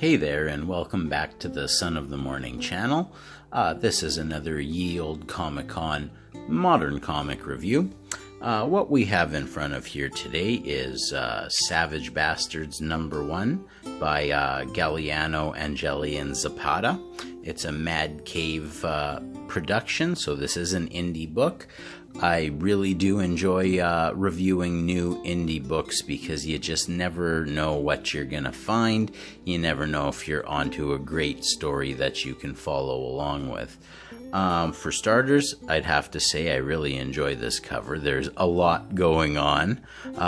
Hey there, and welcome back to the Son of the Morning channel. This is another ye olde Comic-Con modern comic review. What we have in front of here today is Savage Bastards #1 by Galliano, Angeli, and Zapata. It's a Mad Cave production, so this is an indie book. I really do enjoy reviewing new indie books because you just never know what you're gonna find. You never know if you're onto a great story that you can follow along with. For starters, I'd have to say I really enjoy this cover. There's a lot going on.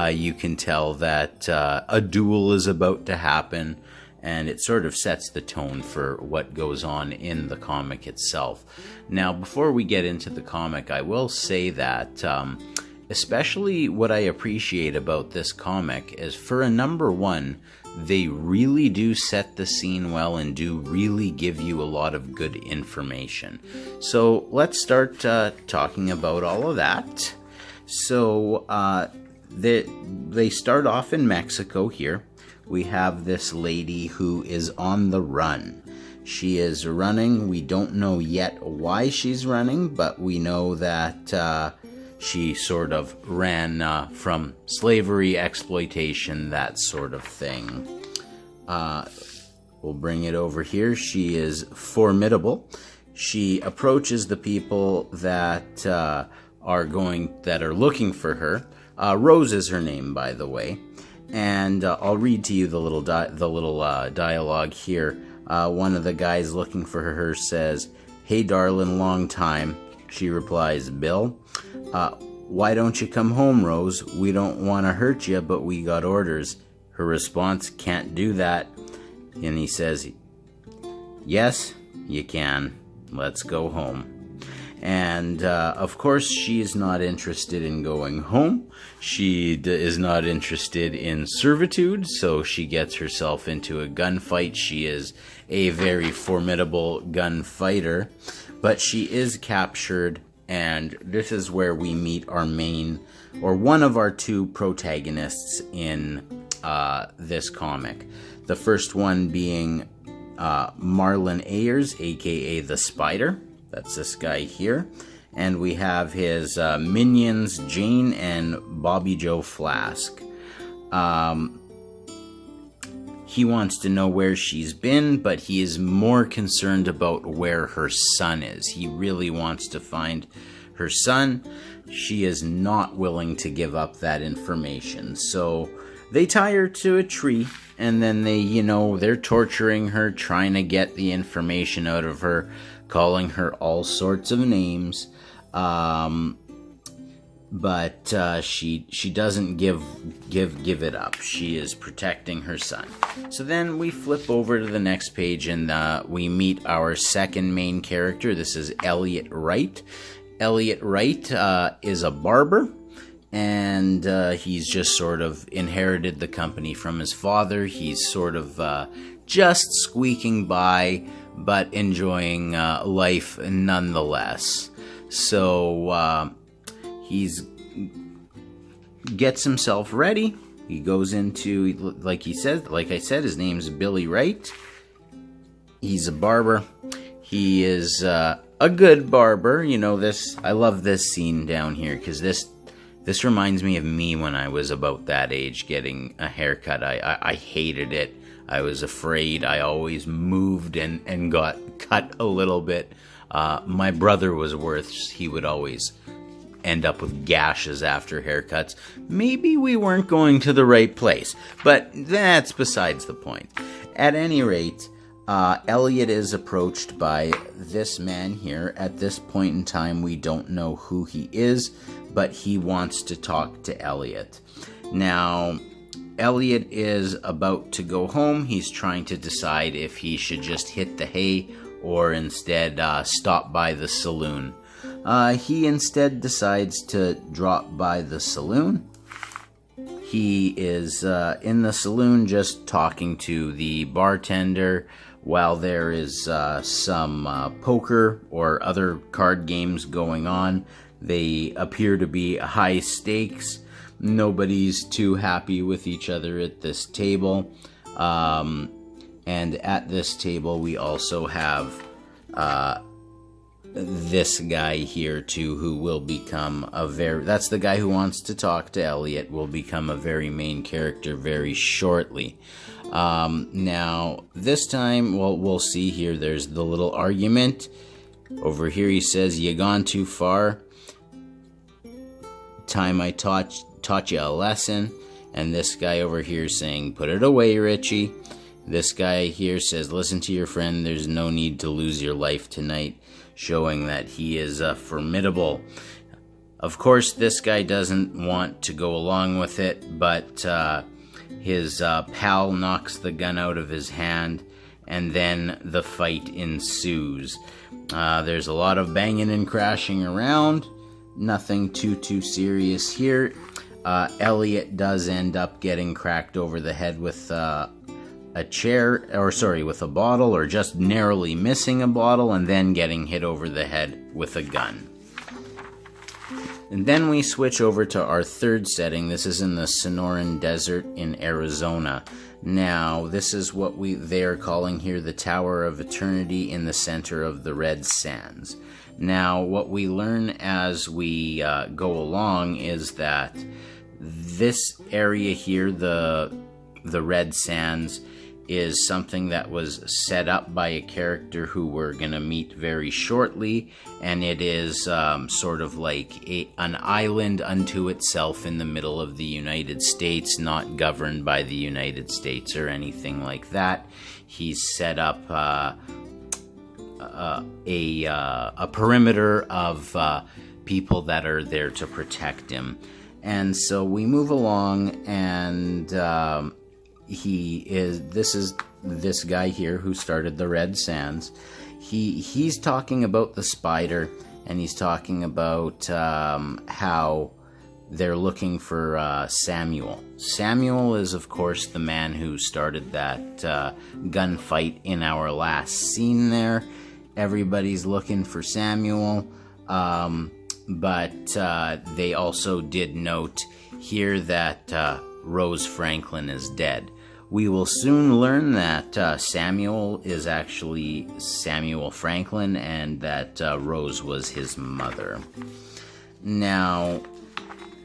You can tell that a duel is about to happen, and it sort of sets the tone for what goes on in the comic itself. Now, before we get into the comic, I will say that especially what I appreciate about this comic is for a #1, they really do set the scene well and do really give you a lot of good information. So let's start talking about all of that. So they start off in Mexico here. We have this lady who is on the run. She is running. We don't know yet why she's running, but we know that she sort of ran from slavery, exploitation, that sort of thing. We'll bring it over here. She is formidable. She approaches the people that are looking for her. Rose is her name, by the way. And I'll read to you the little dialogue here. One of the guys looking for her says, "Hey, darling, long time." She replies, "Bill, why don't you come home, Rose? We don't want to hurt you, but we got orders." Her response, "Can't do that." And he says, "Yes, you can. Let's go home." And of course, she is not interested in going home. She is not interested in servitude, so she gets herself into a gunfight. She is a very formidable gunfighter, but she is captured, and this is where we meet our main, or one of our two protagonists in this comic. The first one being Marlon Ayers, aka the Spider. That's this guy here. And we have his minions, Jane and Bobby Joe Flask. He wants to know where she's been, but he is more concerned about where her son is. He really wants to find her son. She is not willing to give up that information. So they tie her to a tree, and then they're torturing her, trying to get the information out of her, calling her all sorts of names, but she doesn't give it up. She is protecting her son. So then we flip over to the next page, and we meet our second main character. This is Elliot Wright. Elliot Wright is a barber, and he's just sort of inherited the company from his father. He's sort of just squeaking by, but enjoying life nonetheless. So he's gets himself ready. He goes into, like I said, his name's Billy Wright. He's a barber. He is a good barber. I love this scene down here because this reminds me of me when I was about that age getting a haircut. I hated it. I was afraid. I always moved and got cut a little bit. My brother was worse. He would always end up with gashes after haircuts. Maybe we weren't going to the right place, but that's besides the point. At any rate, Elliot is approached by this man here. At this point in time, we don't know who he is, but he wants to talk to Elliot. Now, Elliot is about to go home. He's trying to decide if he should just hit the hay or instead stop by the saloon. He instead decides to drop by the saloon. He is in the saloon just talking to the bartender while there is some poker or other card games going on. They appear to be high stakes. Nobody's too happy with each other at this table. And at this table, we also have this guy here too, who will become that's the guy who wants to talk to Elliot, will become a very main character very shortly. Now, this time, well, we'll see here, there's the little argument. Over here he says, "You gone too far. Time I taught you a lesson." And this guy over here saying, "Put it away, Richie." This guy here says, "Listen to your friend, there's no need to lose your life tonight," showing that he is formidable. Of course, this guy doesn't want to go along with it, but his pal knocks the gun out of his hand, and then the fight ensues. There's a lot of banging and crashing around. Nothing too serious here. Elliot does end up getting cracked over the head with with a bottle, or just narrowly missing a bottle, and then getting hit over the head with a gun. And then we switch over to our third setting. This is in the Sonoran Desert in Arizona. Now, this is what they are calling here the Tower of Eternity in the center of the Red Sands. Now, what we learn as we go along is that this area here, the Red Sands, is something that was set up by a character who we're going to meet very shortly, and it is sort of like an island unto itself in the middle of the United States, not governed by the United States or anything like that. He's set up a perimeter of people that are there to protect him. And so we move along, and this is this guy here who started the Red Sands. He's talking about the spider, and he's talking about how they're looking for Samuel. Samuel is, of course, the man who started that gunfight in our last scene there. Everybody's looking for Samuel, but they also did note here that Rose Franklin is dead. We will soon learn that Samuel is actually Samuel Franklin, and that Rose was his mother. Now,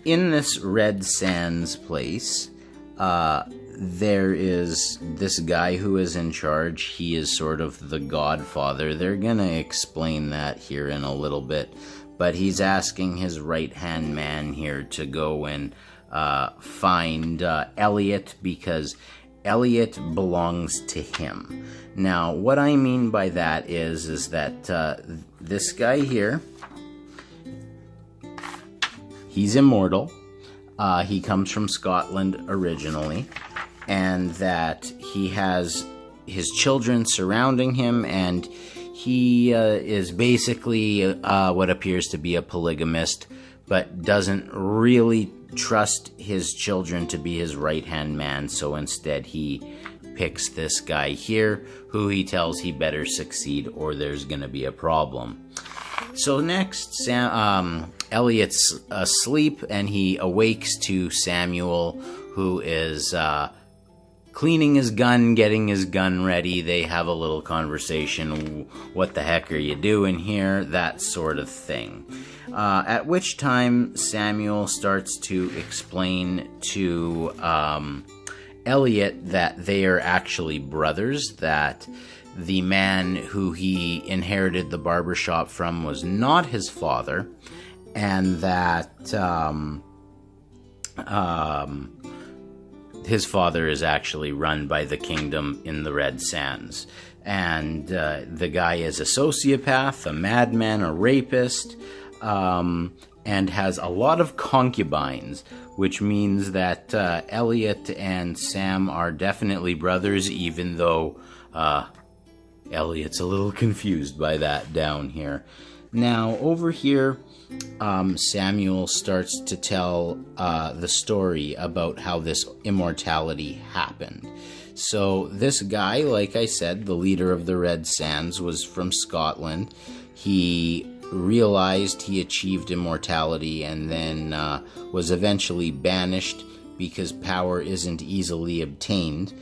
in this Red Sands place, there is this guy who is in charge. He is sort of the Godfather. They're going to explain that here in a little bit. But he's asking his right-hand man here to go and find Elliot, because Elliot belongs to him. Now, what I mean by that is that this guy here, he's immortal. He comes from Scotland originally, and that he has his children surrounding him, and he is basically what appears to be a polygamist, but doesn't really trust his children to be his right-hand man, so instead he picks this guy here, who he tells he better succeed or there's gonna be a problem. So next, Elliot's asleep, and he awakes to Samuel, who is cleaning his gun, getting his gun ready. They have a little conversation. What the heck are you doing here? That sort of thing. At which time Samuel starts to explain to Elliot that they are actually brothers, that the man who he inherited the barbershop from was not his father, and that his father is actually run by the kingdom in the Red Sands. And the guy is a sociopath, a madman, a rapist, and has a lot of concubines, which means that Elliot and Sam are definitely brothers, even though Elliot's a little confused by that down here. Now, over here, Samuel starts to tell the story about how this immortality happened. So this guy, like I said, the leader of the Red Sands, was from Scotland. He realized he achieved immortality, and then was eventually banished because power isn't easily obtained,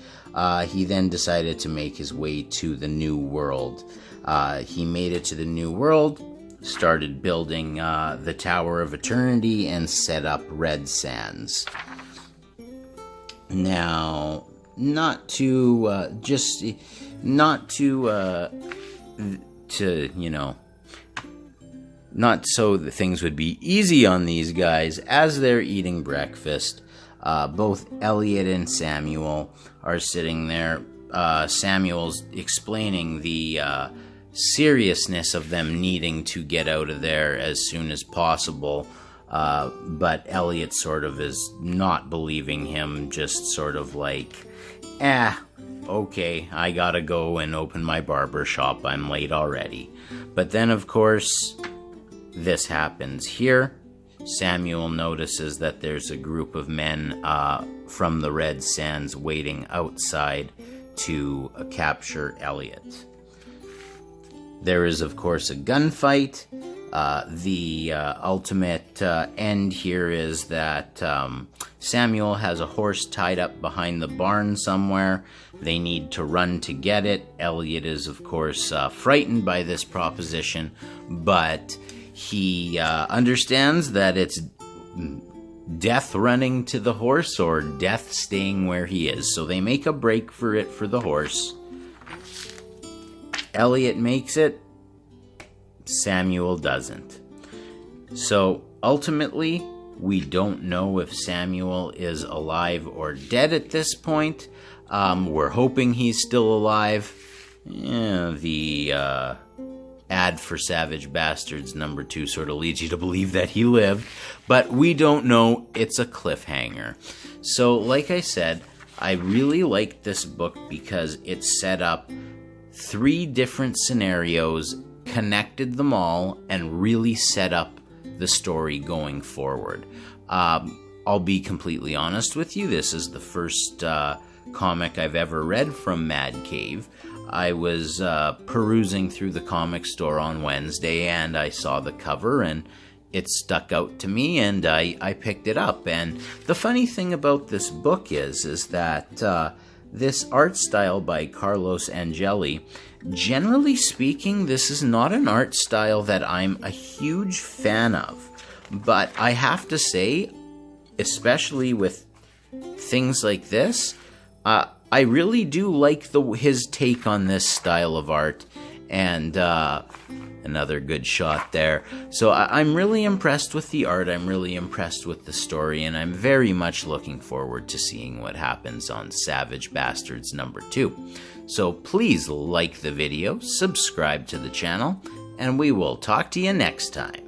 he then decided to make his way to the New World. He made it to the New World, started building the Tower of Eternity, and set up Red Sands. Now, not so that things would be easy on these guys. As they're eating breakfast, both Elliot and Samuel are sitting there. Samuel's explaining the seriousness of them needing to get out of there as soon as possible, but Elliot sort of is not believing him, just sort of like, okay, I gotta go and open my barber shop, I'm late already. But then, of course, this happens here. Samuel notices that there's a group of men from the Red Sands waiting outside to capture Elliot. There is, of course, a gunfight. The ultimate end here is that Samuel has a horse tied up behind the barn somewhere. They need to run to get it. Elliot is, of course, frightened by this proposition, but he understands that it's death running to the horse or death staying where he is. So they make a break for it for the horse. Elliot makes it. Samuel doesn't. So ultimately, we don't know if Samuel is alive or dead at this point. We're hoping he's still alive. The ad for Savage Bastards #2 sort of leads you to believe that he lived, but we don't know. It's a cliffhanger. So like I said, I really liked this book because it set up 3 different scenarios, connected them all, and really set up the story going forward. I'll be completely honest with you, this is the first comic I've ever read from Mad Cave. I was perusing through the comic store on Wednesday, and I saw the cover, and it stuck out to me, and I picked it up. And the funny thing about this book is that this art style by Carlos Angeli, generally speaking, this is not an art style that I'm a huge fan of. But I have to say, especially with things like this, I really do like his take on this style of art. And another good shot there. So I'm really impressed with the art, I'm really impressed with the story, and I'm very much looking forward to seeing what happens on Savage Bastards #2. So please like the video, subscribe to the channel, and we will talk to you next time.